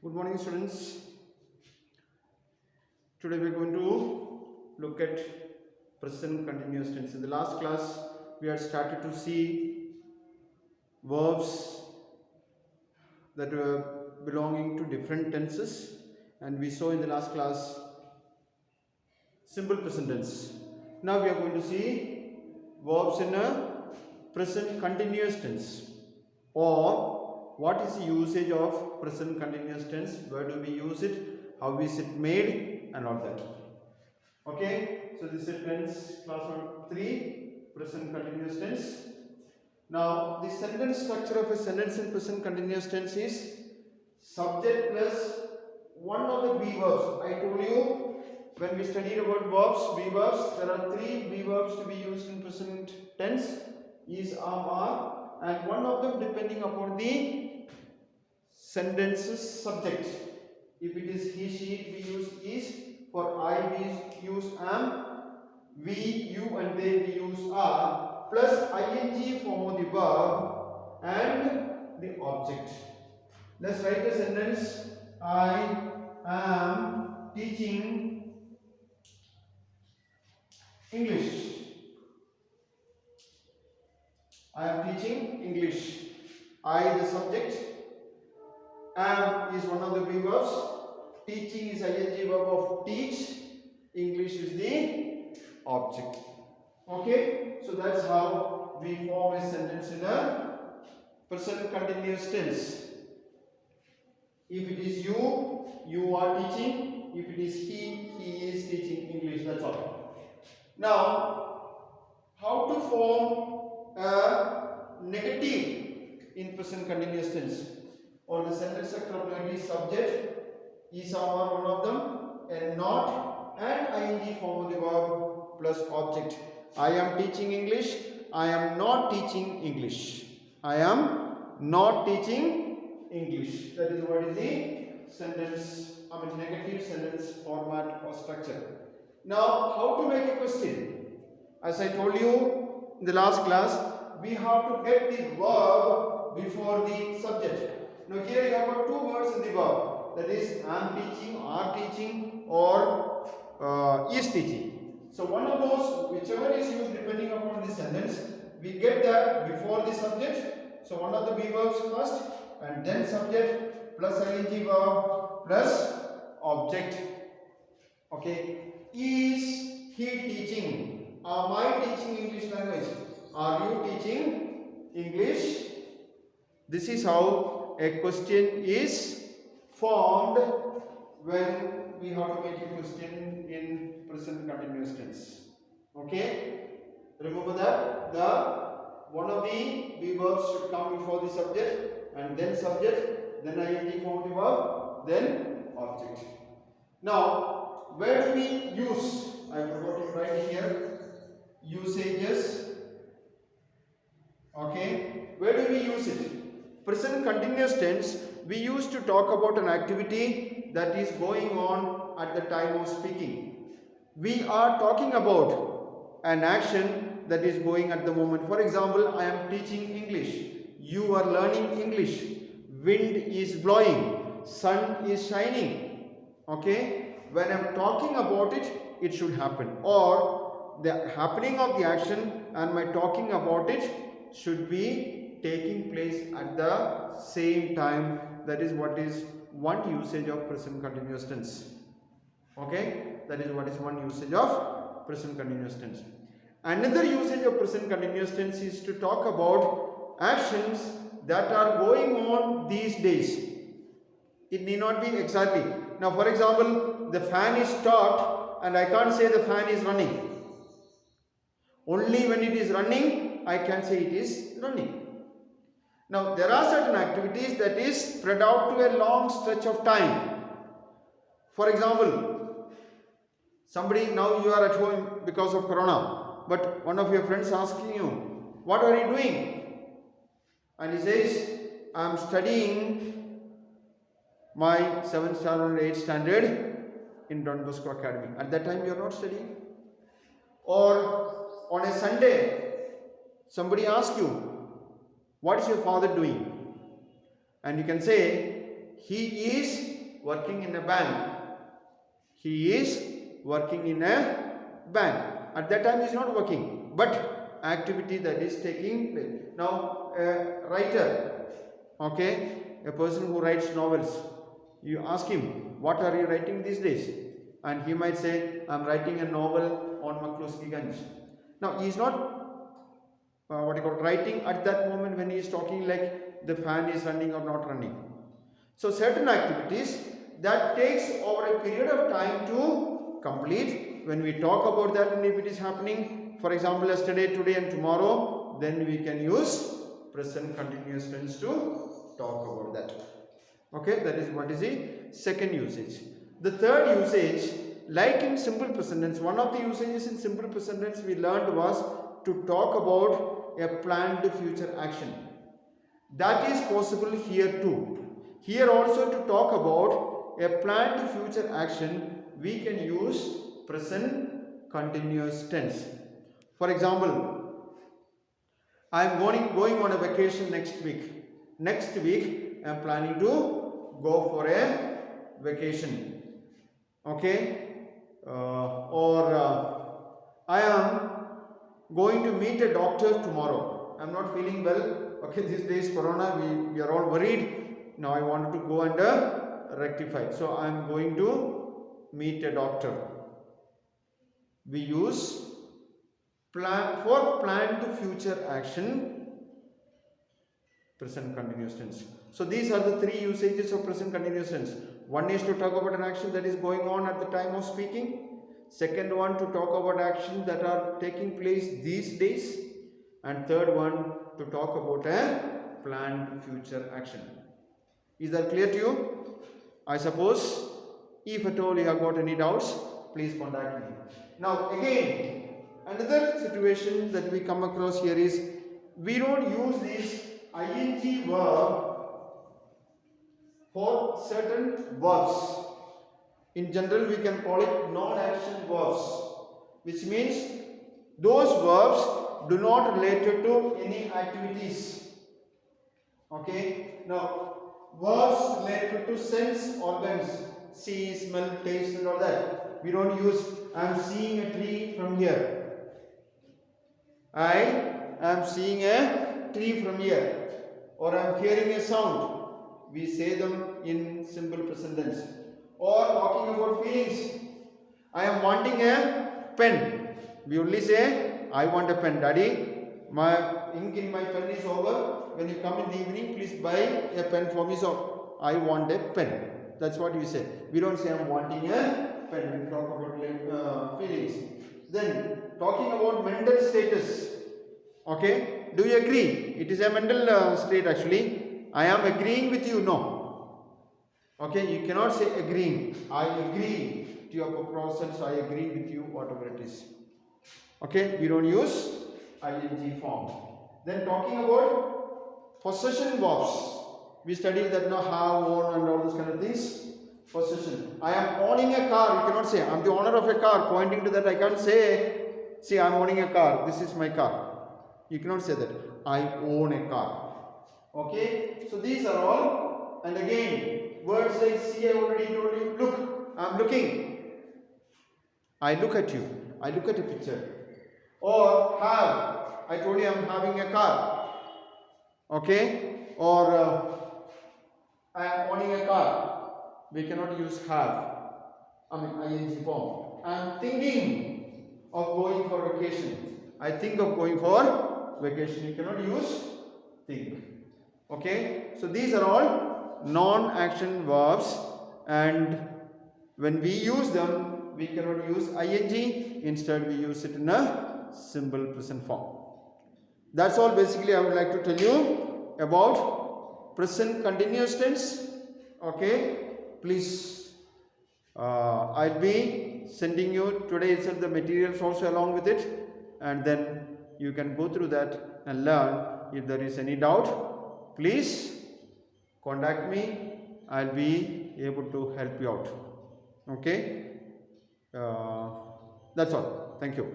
Good morning, students. Today we are going to look at present continuous tense. In the last class, we had started to see verbs that were belonging to different tenses, and we saw in the last class simple present tense. Now we are going to see verbs in a present continuous tense, or what is the usage of present continuous tense, where do we use it, how is it made, and all that. Okay, so this is tense class 3, present continuous tense. Now the sentence structure of a sentence in present continuous tense is subject plus one of the be verbs. I told you when we studied about verbs, be verbs, there are 3 be verbs to be used in present tense: is, are, and one of them depending upon the sentence's subject. If it is he, she, we use is. For I, we use am. We, you, and they, we use are. Plus ing form of the verb and the object. Let's write a sentence. I am teaching English. I am teaching English. I, the subject. Am is one of the be verbs. Teaching is ing verb of teach. English is the object. Okay, so that's how we form a sentence in a present continuous tense. If it is you, you are teaching. If it is he is teaching English. That's all. Now, how to form a negative in present continuous tense, or the sentence structure of negative: subject, is, are one of them, and not, and ing form of the verb plus object. I am teaching English. I am not teaching English. I am not teaching English. That is what is the sentence, negative sentence format or structure. Now, how to make a question? As I told you in the last class, we have to get the verb before the subject. Now, here you have got 2 words in the verb. That is, am teaching, are teaching, or is teaching. So one of those, whichever is used depending upon the sentence, we get that before the subject. So one of the be verbs first, and then subject plus ing verb plus object. Okay. Is he teaching? Am I teaching English language? Are you teaching English? This is how a question is formed when we have to make a question in present continuous tense. Okay, remember that the one of the be verbs should come before the subject, and then subject, then ing form of the verb, then object. Now, where do we use? I forgot to write here usages. Okay, where do we use it? Present continuous tense, we used to talk about an activity that is going on at the time of speaking. We are talking about an action that is going at the moment. For example, I am teaching English. You are learning English. Wind is blowing. Sun is shining. Okay? When I am talking about it, it should happen. Or the happening of the action and my talking about it should be taking place at the same time. That is what is one usage of present continuous tense. Okay, that is what is one usage of present continuous tense. Another usage of present continuous tense is to talk about actions that are going on these days. It need not be exactly. Now, for example, the fan is stopped and I can't say the fan is running. Only when it is running, I can say it is running. Now, there are certain activities that is spread out to a long stretch of time. For example, somebody, now you are at home because of corona, but one of your friends asking you, what are you doing? And he says, I am studying my 7th standard or 8th standard in Don Bosco Academy. At that time, you are not studying. Or on a Sunday, somebody asks you, what is your father doing? And you can say, he is working in a bank. He is working in a bank. At that time he is not working, but activity that is taking place. Now a writer, okay, a person who writes novels, you ask him, what are you writing these days? And he might say, I am writing a novel on McCloskey Ganj. Now he is not writing at that moment when he is talking like the fan is running or not running. So certain activities that takes over a period of time to complete. When we talk about that and if it is happening, for example, yesterday, today and tomorrow, then we can use present continuous tense to talk about that. Okay, that is what is the second usage. The third usage, like in simple present tense, one of the usages in simple present tense we learned was to talk about a planned future action. That is possible here too. Here also to talk about a planned future action, we can use present continuous tense. For example, I am going on a vacation next week. Next week I am planning to go for a vacation. Okay, I am going to meet a doctor tomorrow. I am not feeling well. Okay, these days corona, we are all worried. Now I wanted to go and rectify. So I am going to meet a doctor. We use for planned future action, present continuous tense. So these are the three usages of present continuous tense. One is to talk about an action that is going on at the time of speaking. Second one to talk about actions that are taking place these days. And third one to talk about a planned future action. Is that clear to you? I suppose if at all you have got any doubts, please contact me. Now again, another situation that we come across here is we don't use this ing verb for certain verbs. In general, we can call it non-action verbs, which means those verbs do not relate to any activities. Okay. Now, verbs related to sense organs, see, smell, taste and all that. We don't use I am seeing a tree from here. I am seeing a tree from here. Or I am hearing a sound. We say them in simple present tense. Or talking about feelings. I am wanting a pen. We only say I want a pen. Daddy, my ink in my pen is over. When you come in the evening, please buy a pen for me. So I want a pen. That's what we say. We don't say I'm wanting a pen. We talk about feelings. Then talking about mental status. Okay, do you agree? It is a mental state actually. I am agreeing with you. No. Okay, you cannot say agreeing. I agree to your proposals. I agree with you, whatever it is. Okay, we don't use ing form. Then talking about possession verbs. We studied that now have, own and all those kind of things. Possession. I am owning a car. You cannot say I am the owner of a car. Pointing to that, I can't say, see, I am owning a car. This is my car. You cannot say that. I own a car. Okay. So these are all. And again, words like see, I already told you. Look, I am looking. I look at you. I look at a picture. Or have. I told you I am having a car. Okay. Or I am owning a car. We cannot use have. ing form. I am thinking of going for vacation. I think of going for vacation. You cannot use think. Okay. So these are all non-action verbs, and when we use them, we cannot use ing. Instead, we use it in a simple present form. That's all basically I would like to tell you about present continuous tense. Okay. Please, I'll be sending you today itself the materials also along with it, and then you can go through that and learn. If there is any doubt, please contact me. I'll be able to help you out. Okay. That's all. Thank you.